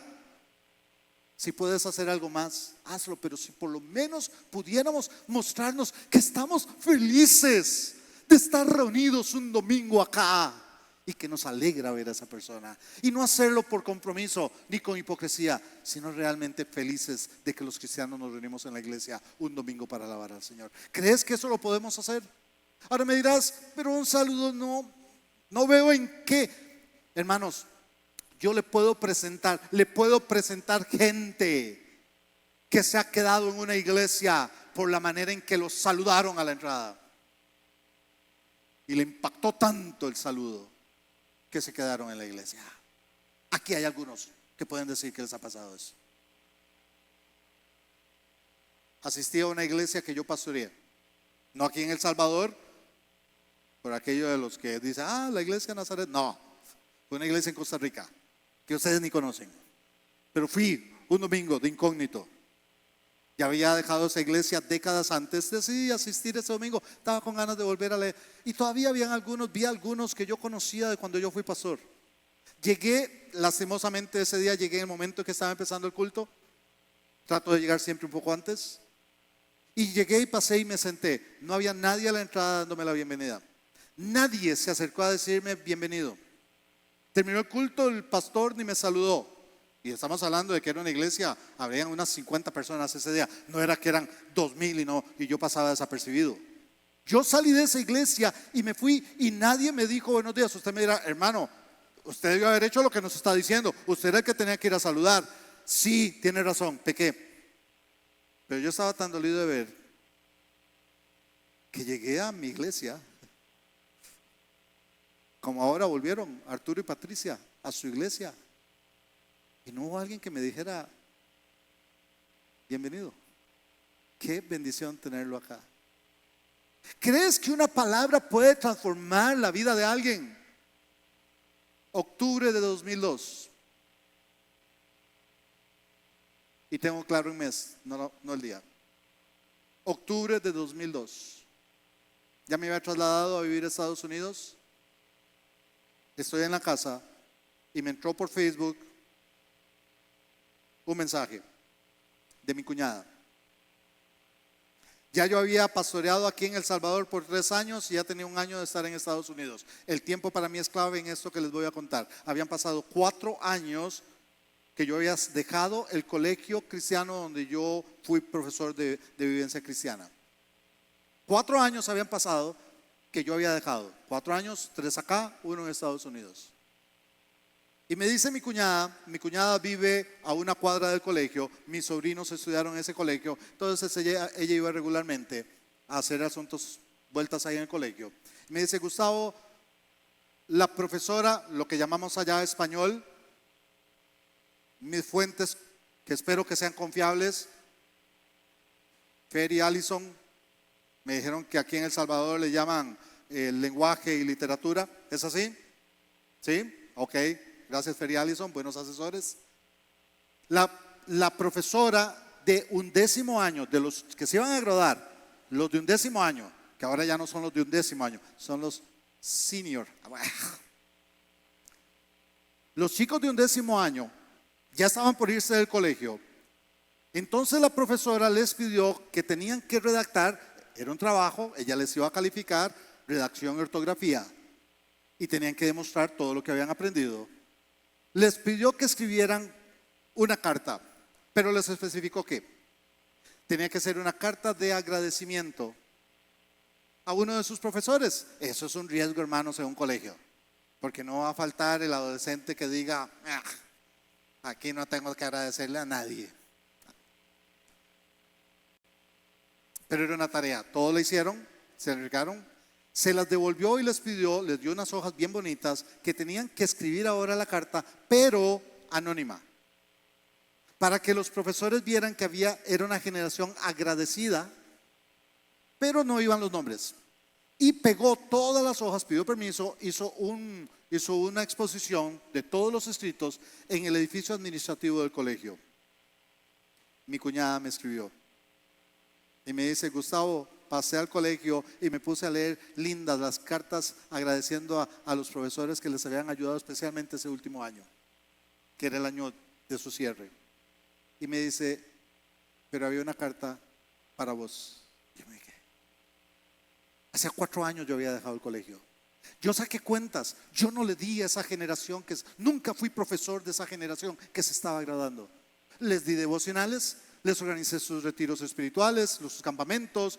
S1: Si puedes hacer algo más, hazlo. Pero si por lo menos pudiéramos mostrarnos que estamos felices de estar reunidos un domingo acá y que nos alegra ver a esa persona, y no hacerlo por compromiso ni con hipocresía, sino realmente felices de que los cristianos nos reunimos en la iglesia un domingo para alabar al Señor. ¿Crees que eso lo podemos hacer? Ahora me dirás, pero un saludo no veo en qué. Hermanos, yo le puedo presentar gente que se ha quedado en una iglesia por la manera en que los saludaron a la entrada. Y le impactó tanto el saludo que se quedaron en la iglesia. Aquí hay algunos que pueden decir que les ha pasado eso. Asistí a una iglesia que yo pastoreé, no aquí en El Salvador, por aquello de los que dicen, la iglesia de Nazaret. No, fue una iglesia en Costa Rica que ustedes ni conocen. Pero fui un domingo de incógnito. Ya había dejado esa iglesia décadas antes. Decidí asistir ese domingo. Estaba con ganas de volver a leer. Y todavía vi algunos que yo conocía de cuando yo fui pastor. Llegué, lastimosamente ese día llegué en el momento que estaba empezando el culto. Trato de llegar siempre un poco antes. Y llegué y pasé y me senté. No había nadie a la entrada dándome la bienvenida. Nadie se acercó a decirme bienvenido. Terminó el culto, el pastor ni me saludó. Y estamos hablando de que era una iglesia, habrían unas 50 personas ese día. No era que eran 2000 y yo pasaba desapercibido. Yo salí de esa iglesia y me fui y nadie me dijo buenos días. Usted me dirá, hermano, usted debió haber hecho lo que nos está diciendo. Usted era el que tenía que ir a saludar. Sí, tiene razón, pequé. Pero yo estaba tan dolido de ver que llegué a mi iglesia, como ahora volvieron Arturo y Patricia a su iglesia, y no hubo alguien que me dijera, bienvenido. Qué bendición tenerlo acá. ¿Crees que una palabra puede transformar la vida de alguien? Octubre de 2002. Y tengo claro un mes, no el día. Octubre de 2002. Ya me había trasladado a vivir a Estados Unidos. Estoy en la casa y me entró por Facebook un mensaje de mi cuñada. Ya yo había pastoreado aquí en El Salvador por 3 años y ya tenía un año de estar en Estados Unidos. El tiempo para mí es clave en esto que les voy a contar. Habían pasado 4 años que yo había dejado el colegio cristiano donde yo fui profesor de vivencia cristiana. 4 años habían pasado que yo había dejado. 4 años, 3 acá, 1 en Estados Unidos. Y me dice mi cuñada vive a una cuadra del colegio, mis sobrinos estudiaron en ese colegio, entonces ella iba regularmente a hacer asuntos, vueltas ahí en el colegio. Me dice, Gustavo, la profesora, lo que llamamos allá español, mis fuentes, que espero que sean confiables, Fer y Allison, me dijeron que aquí en El Salvador le llaman lenguaje y literatura, ¿es así? ¿Sí? Ok. Gracias, Fer y Allison, buenos asesores. La profesora de 11º año, de los que se iban a graduar, los de 11º año, que ahora ya no son los de 11º año, son los senior. Los chicos de 11º año ya estaban por irse del colegio. Entonces la profesora les pidió que tenían que redactar, era un trabajo, ella les iba a calificar, redacción y ortografía, y tenían que demostrar todo lo que habían aprendido. Les pidió que escribieran una carta, pero les especificó que tenía que ser una carta de agradecimiento a uno de sus profesores. Eso es un riesgo, hermanos, en un colegio, porque no va a faltar el adolescente que diga, aquí no tengo que agradecerle a nadie. Pero era una tarea, todos la hicieron, se arriesgaron. Se las devolvió y les pidió, les dio unas hojas bien bonitas que tenían que escribir ahora la carta, pero anónima, para que los profesores vieran que era una generación agradecida, pero no iban los nombres. Y pegó todas las hojas, pidió permiso, hizo una exposición de todos los escritos en el edificio administrativo del colegio. Mi cuñada me escribió y me dice, Gustavo, pasé al colegio y me puse a leer lindas las cartas agradeciendo a los profesores que les habían ayudado especialmente ese último año, que era el año de su cierre. Y me dice, pero había una carta para vos. Yo me dije, hace 4 años yo había dejado el colegio. Yo saqué cuentas, yo no le di a esa generación, nunca fui profesor de esa generación que se estaba graduando. Les di devocionales, les organicé sus retiros espirituales, sus campamentos,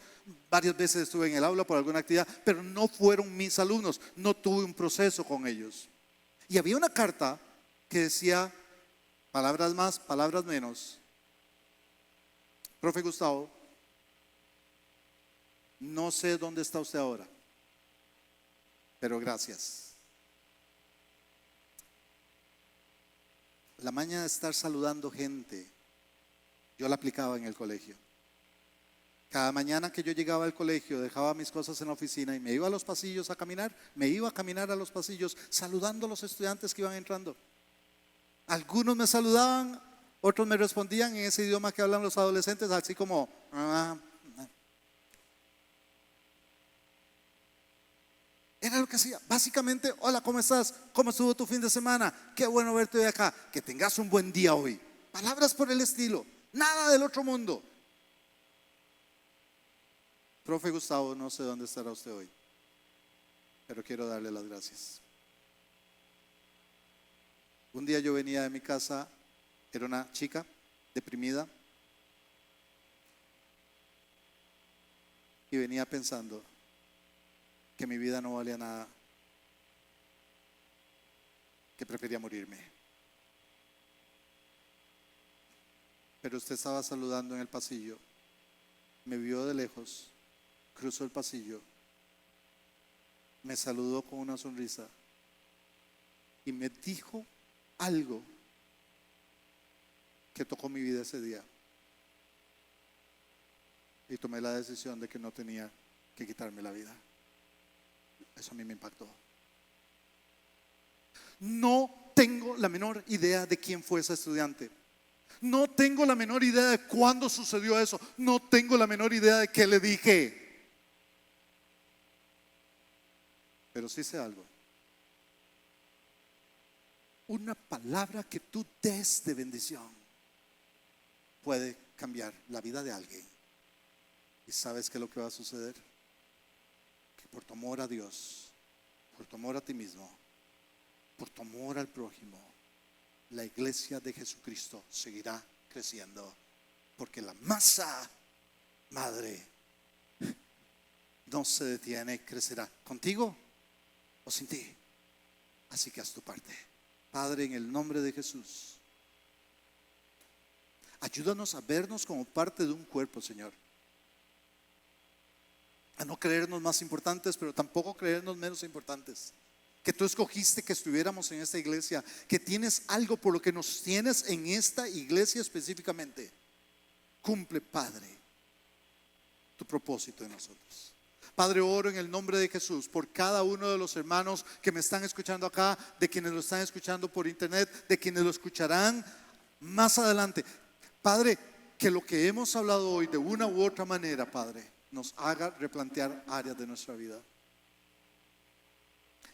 S1: varias veces estuve en el aula por alguna actividad, pero no fueron mis alumnos, no tuve un proceso con ellos. Y había una carta que decía, palabras más, palabras menos, profe Gustavo, no sé dónde está usted ahora, pero gracias. La maña de estar saludando gente, yo la aplicaba en el colegio. Cada mañana que yo llegaba al colegio, dejaba mis cosas en la oficina y me iba a los pasillos a caminar, me iba a caminar a los pasillos saludando a los estudiantes que iban entrando. Algunos me saludaban, otros me respondían en ese idioma que hablan los adolescentes, así como era lo que hacía. Básicamente, hola, ¿cómo estás? ¿Cómo estuvo tu fin de semana? Qué bueno verte hoy acá. Que tengas un buen día hoy. Palabras por el estilo. Nada del otro mundo. Profe Gustavo, no sé dónde estará usted hoy, pero quiero darle las gracias. Un día yo venía de mi casa, era una chica deprimida y venía pensando que mi vida no valía nada, que prefería morirme. Pero usted estaba saludando en el pasillo, me vio de lejos cruzó el pasillo, me saludó con una sonrisa y me dijo algo que tocó mi vida ese día. Y tomé la decisión de que no tenía que quitarme la vida. Eso a mí me impactó. No tengo la menor idea de quién fue ese estudiante. No tengo la menor idea de cuándo sucedió eso. No tengo la menor idea de qué le dije. Pero sí sé algo. Una palabra que tú des de bendición puede cambiar la vida de alguien. ¿Y sabes qué es lo que va a suceder? Que por tu amor a Dios, por tu amor a ti mismo, por tu amor al prójimo, la iglesia de Jesucristo seguirá creciendo, porque la masa madre no se detiene, crecerá contigo o sin ti. Así que haz tu parte. Padre, en el nombre de Jesús, ayúdanos a vernos como parte de un cuerpo, Señor. A no creernos más importantes, pero tampoco creernos menos importantes. Que tú escogiste que estuviéramos en esta iglesia, que tienes algo por lo que nos tienes en esta iglesia específicamente. Cumple, Padre, tu propósito en nosotros. Padre, oro en el nombre de Jesús por cada uno de los hermanos que me están escuchando acá, de quienes lo están escuchando por internet, de quienes lo escucharán más adelante. Padre, que lo que hemos hablado hoy de una u otra manera, Padre, nos haga replantear áreas de nuestra vida.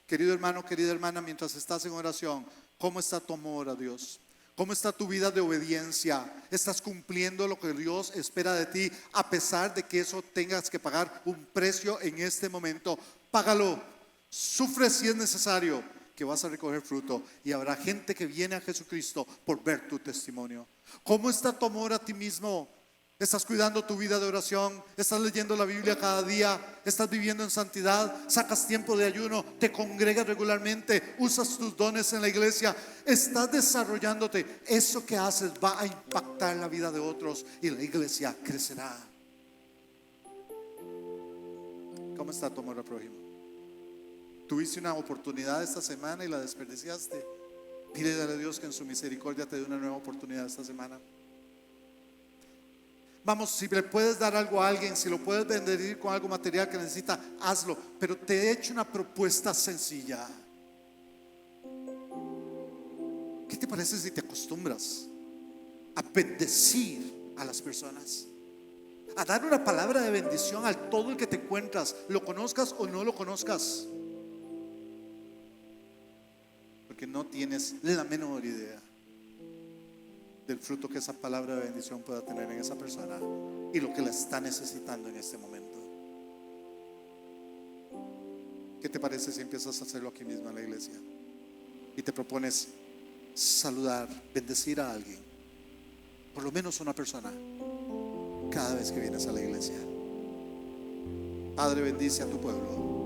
S1: Querido hermano, querida hermana, mientras estás en oración, ¿cómo está tu amor a Dios? ¿Cómo está tu vida de obediencia? ¿Estás cumpliendo lo que Dios espera de ti, a pesar de que eso tengas que pagar un precio en este momento? Págalo, sufre si es necesario, que vas a recoger fruto, y habrá gente que viene a Jesucristo por ver tu testimonio. ¿Cómo está tu amor a ti mismo? ¿Estás cuidando tu vida de oración? ¿Estás leyendo la Biblia cada día? ¿Estás viviendo en santidad? ¿Sacas tiempo de ayuno? ¿Te congregas regularmente? ¿Usas tus dones en la iglesia? ¿Estás desarrollándote? Eso que haces va a impactar la vida de otros y la iglesia crecerá. ¿Cómo está tu amor al prójimo? ¿Tuviste una oportunidad esta semana y la desperdiciaste? Pídele a Dios que en su misericordia te dé una nueva oportunidad esta semana. Vamos, si le puedes dar algo a alguien, si lo puedes bendecir con algo material que necesita, hazlo. Pero te he hecho una propuesta sencilla. ¿Qué te parece si te acostumbras a bendecir a las personas? A dar una palabra de bendición a todo el que te encuentras, lo conozcas o no lo conozcas. Porque no tienes la menor idea del fruto que esa palabra de bendición pueda tener en esa persona y lo que la está necesitando en este momento. ¿Qué te parece si empiezas a hacerlo aquí mismo en la iglesia y te propones saludar, bendecir a alguien, por lo menos una persona, cada vez que vienes a la iglesia? Padre, bendice a tu pueblo.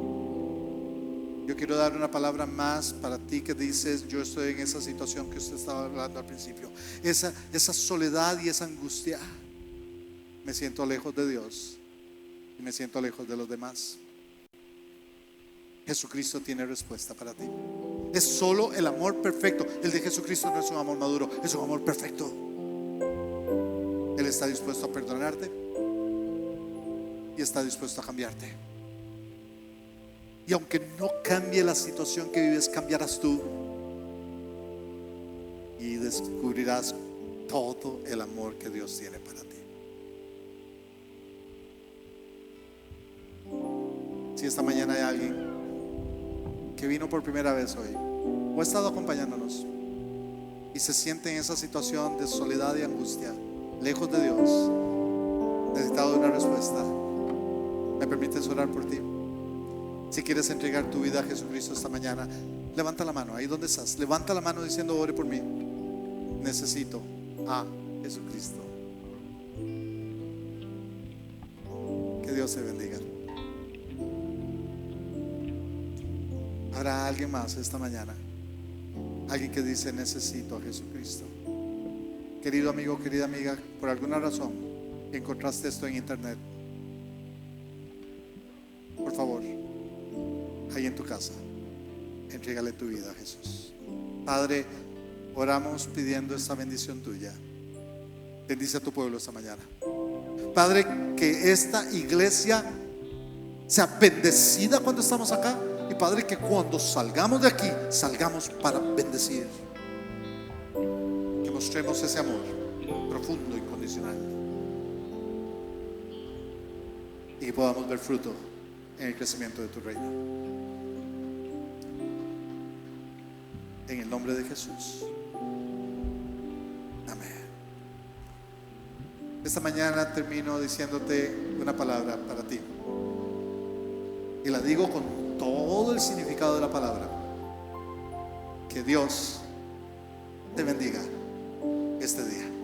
S1: Yo quiero dar una palabra más para ti que dices: yo estoy en esa situación que usted estaba hablando al principio, esa soledad y esa angustia. Me siento lejos de Dios y me siento lejos de los demás. Jesucristo tiene respuesta para ti. Es solo el amor perfecto. El de Jesucristo no es un amor maduro, es un amor perfecto. Él está dispuesto a perdonarte y está dispuesto a cambiarte. Y aunque no cambie la situación que vives, cambiarás tú y descubrirás todo el amor que Dios tiene para ti. Si esta mañana hay alguien que vino por primera vez hoy o ha estado acompañándonos y se siente en esa situación de soledad y angustia, lejos de Dios, necesitado de una respuesta, ¿me permites orar por ti? Si quieres entregar tu vida a Jesucristo esta mañana, levanta la mano ahí donde estás. Levanta la mano diciendo: ore por mí. Necesito a Jesucristo. Que Dios te bendiga. ¿Habrá alguien más esta mañana? Alguien que dice: necesito a Jesucristo. Querido amigo, querida amiga, por alguna razón encontraste esto en internet. en tu casa, entrégale tu vida a Jesús. Padre, oramos pidiendo esta bendición tuya. Bendice a tu pueblo esta mañana. Padre, que esta iglesia sea bendecida cuando estamos acá. Y Padre, que cuando salgamos de aquí, salgamos para bendecir. Que mostremos ese amor profundo, incondicional. Y que podamos ver fruto en el crecimiento de tu reino. En el nombre de Jesús. Amén. Esta mañana termino diciéndote una palabra para ti. Y la digo con todo el significado de la palabra. Que Dios te bendiga este día.